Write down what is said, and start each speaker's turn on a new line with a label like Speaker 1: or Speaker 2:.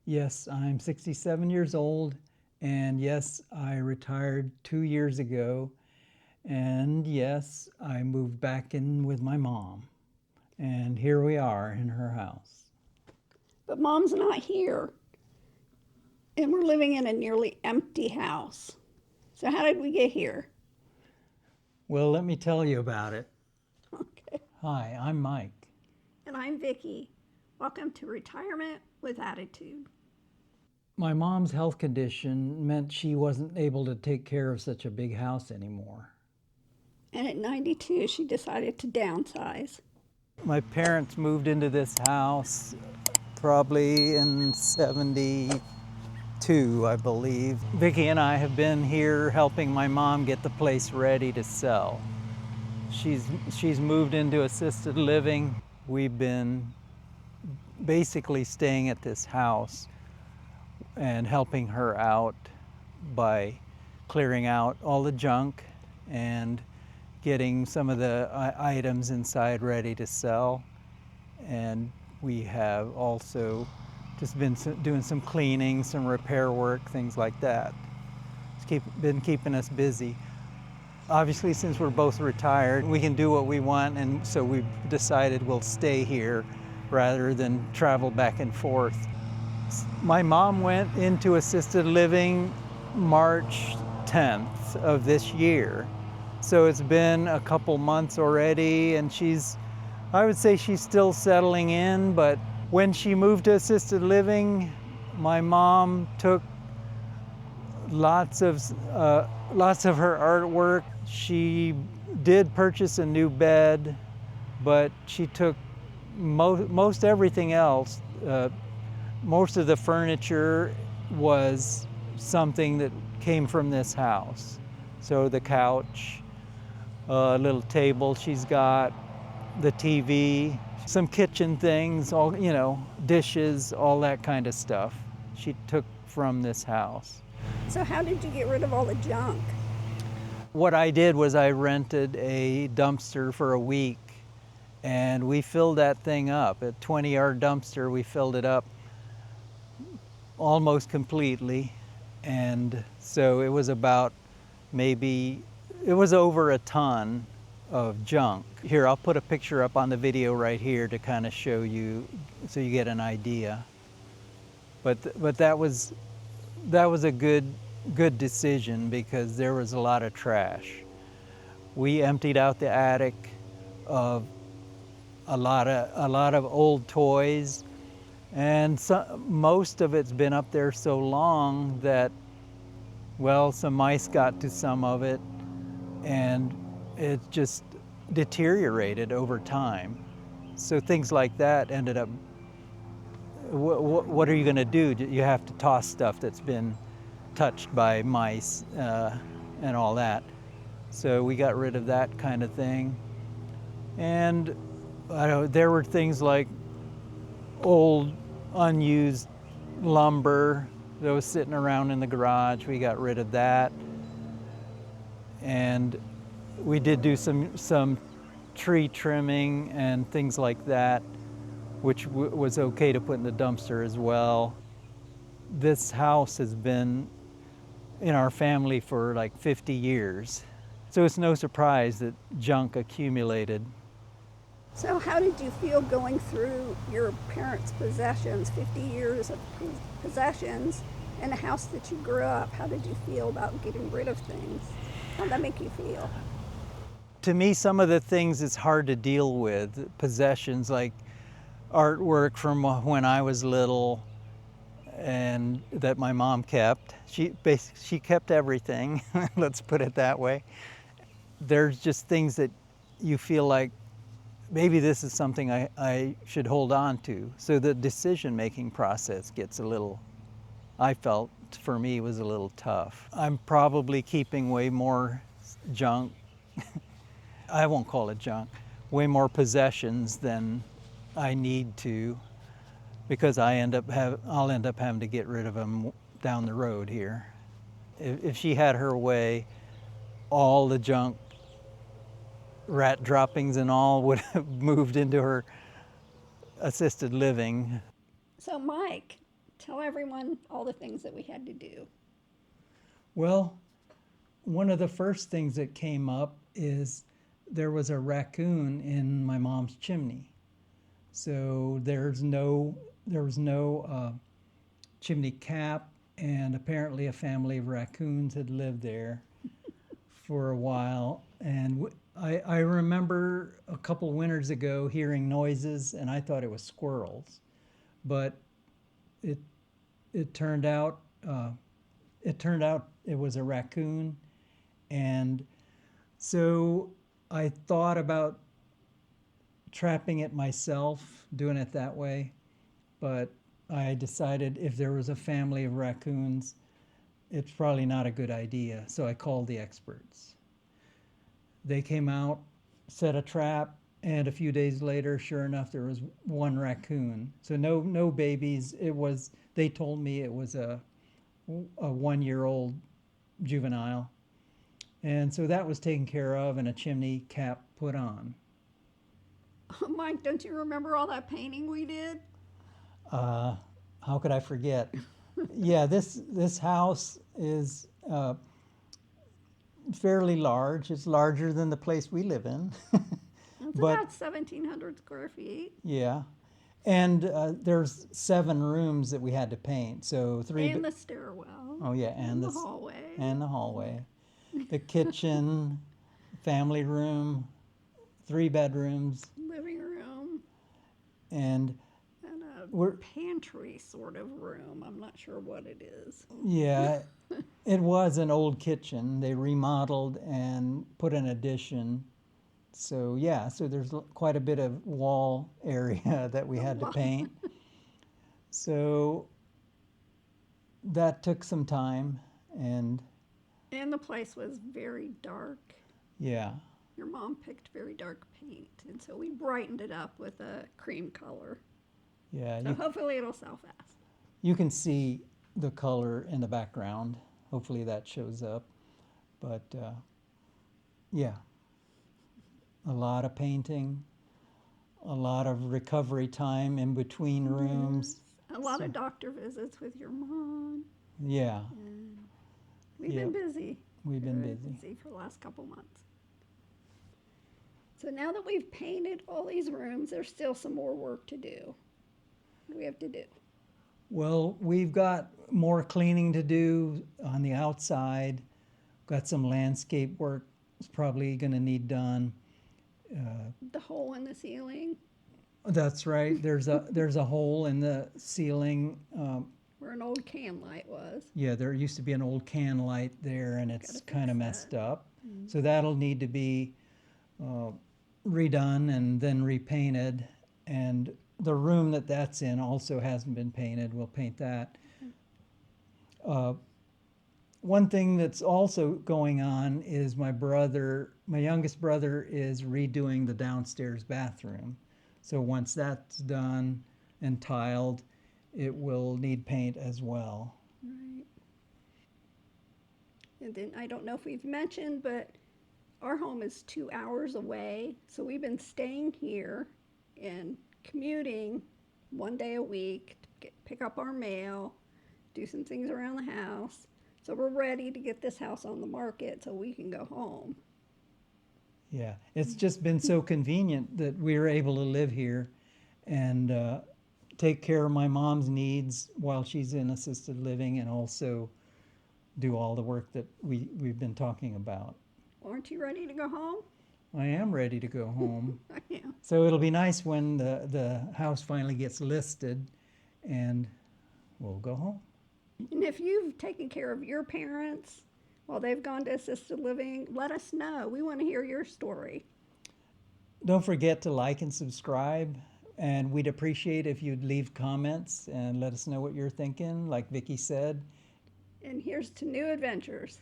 Speaker 1: Yes, I'm 67 years old, and yes, I retired 2 years ago, and yes, I moved back in with my mom, and here we are in her house.
Speaker 2: But Mom's not here, and we're living in a nearly empty house. So, how did we get here?
Speaker 1: Well, let me tell you about it.
Speaker 2: Okay.
Speaker 1: Hi, I'm Mike.
Speaker 2: And I'm Vicki. Welcome to Retirement with Attitude.
Speaker 1: My mom's health condition meant she wasn't able to take care of such a big house anymore.
Speaker 2: And at 92, she decided to downsize.
Speaker 1: My parents moved into this house probably in 72, I believe. Vicki and I have been here helping my mom get the place ready to sell. She's moved into assisted living. We've been basically staying at this house and helping her out by clearing out all the junk and getting some of the items inside ready to sell. And we have also just been doing some cleaning, some repair work, things like that. It's been keeping us busy. Obviously, since we're both retired, we can do what we want, and so we've decided we'll stay here rather than travel back and forth. My mom went into assisted living March 10th of this year. So it's been a couple months already, and I would say she's still settling in, but when she moved to assisted living, my mom took lots of her artwork. She did purchase a new bed, but she took most everything else. Most of the furniture was something that came from this house. So the couch, a little table she's got, the TV, some kitchen things, all, dishes, all that kind of stuff she took from this house.
Speaker 2: So, how did you get rid of all the junk?
Speaker 1: What I did was I rented a dumpster for a week, and we filled that thing up. A 20-yard dumpster, we filled it up almost completely. And so it was it was over a ton of junk. Here, I'll put a picture up on the video right here to kind of show you so you get an idea. But that was a good decision because there was a lot of trash. We emptied out the attic of a lot of old toys, and most of it's been up there so long that, well, some mice got to some of it, and it just deteriorated over time. So things like that ended up, what are you going to do? You have to toss stuff that's been touched by mice and all that. So we got rid of that kind of thing. And there were things like old unused lumber that was sitting around in the garage. We got rid of that. And we did do some tree trimming and things like that, which was okay to put in the dumpster as well. This house has been in our family for like 50 years. So it's no surprise that junk accumulated.
Speaker 2: So, how did you feel going through your parents' possessions, 50 years of possessions, in a house that you grew up? How did you feel about getting rid of things? How did that make you feel?
Speaker 1: To me, some of the things it's hard to deal with, possessions like artwork from when I was little and that my mom kept. She kept everything, let's put it that way. There's just things that you feel like, maybe this is something I should hold on to. So the decision-making process gets I felt for me was a little tough. I'm probably keeping way more junk. I won't call it junk, way more possessions than I need to, because I'll end up having to get rid of them down the road here. If she had her way, all the junk, rat droppings and all, would have moved into her assisted living.
Speaker 2: So, Mike, Tell everyone all the things that we had to do.
Speaker 1: Well, one of the first things that came up is there was a raccoon in my mom's chimney. So there was no chimney cap, and apparently a family of raccoons had lived there for a while. And I remember a couple winters ago hearing noises, and I thought it was squirrels, but it it turned out uh, it was a raccoon, and so I thought about trapping it myself, doing it that way, but I decided if there was a family of raccoons, it's probably not a good idea. So I called the experts. They came out, set a trap, and a few days later, sure enough, there was one raccoon. So no babies. They told me it was a 1 year old juvenile. And so that was taken care of and a chimney cap put on.
Speaker 2: Mike, don't you remember all that painting we did?
Speaker 1: How could I forget? Yeah, this house is fairly large. It's larger than the place we live in.
Speaker 2: It's
Speaker 1: But
Speaker 2: about 1,700 square feet.
Speaker 1: yeah, and there's 7 rooms that we had to paint. So three.
Speaker 2: And the stairwell.
Speaker 1: Oh yeah,
Speaker 2: And the hallway.
Speaker 1: and the hallway, the kitchen, family room, 3 bedrooms,
Speaker 2: Living room.
Speaker 1: and
Speaker 2: And a
Speaker 1: we're
Speaker 2: pantry sort of room. I'm not sure what it is.
Speaker 1: yeah, it was an old kitchen. They remodeled and put an addition. So yeah, so there's quite a bit of wall area that we had to paint. So that took some time, and
Speaker 2: And the place was very dark.
Speaker 1: yeah,
Speaker 2: Your mom picked very dark paint, and so we brightened it up with a cream color.
Speaker 1: yeah,
Speaker 2: So hopefully it'll sell fast.
Speaker 1: you can see the color in the background. Hopefully that shows up. But yeah, a lot of painting, a lot of recovery time in between rooms.
Speaker 2: A lot of doctor visits with your mom.
Speaker 1: Yeah,
Speaker 2: We've
Speaker 1: Yeah.
Speaker 2: been busy.
Speaker 1: we've been
Speaker 2: Very
Speaker 1: busy.
Speaker 2: for the last couple months. So now that we've painted all these rooms, there's still some more work to do. What do we have to do?
Speaker 1: Well, we've got more cleaning to do on the outside. Got some landscape work is probably going to need done.
Speaker 2: The hole in the ceiling
Speaker 1: That's right. There's a hole in the ceiling.
Speaker 2: where an old can light was.
Speaker 1: Yeah, there used to be an old can light there, and it's
Speaker 2: Gotta fix
Speaker 1: kind of
Speaker 2: that.
Speaker 1: messed up. So that'll need to be redone and then repainted. And the room that's in also hasn't been painted. We'll paint that. One thing that's also going on is my youngest brother, is redoing the downstairs bathroom. So once that's done and tiled, it will need paint as well.
Speaker 2: Right. And then I don't know if we've mentioned, but our home is 2 hours away. So we've been staying here and commuting 1 day a week to pick up our mail, do some things around the house. So we're ready to get this house on the market so we can go home.
Speaker 1: Yeah, it's just been so convenient that we're able to live here and take care of my mom's needs while she's in assisted living, and also do all the work that we've been talking about.
Speaker 2: Aren't you ready to go home?
Speaker 1: I am ready to go home.
Speaker 2: I am.
Speaker 1: So it'll be nice when the house finally gets listed, and we'll go home.
Speaker 2: And if you've taken care of your parents while they've gone to assisted living, let us know. We want to hear your story.
Speaker 1: Don't forget to like and subscribe, and we'd appreciate if you'd leave comments and let us know what you're thinking, like Vicki said.
Speaker 2: And here's to new adventures.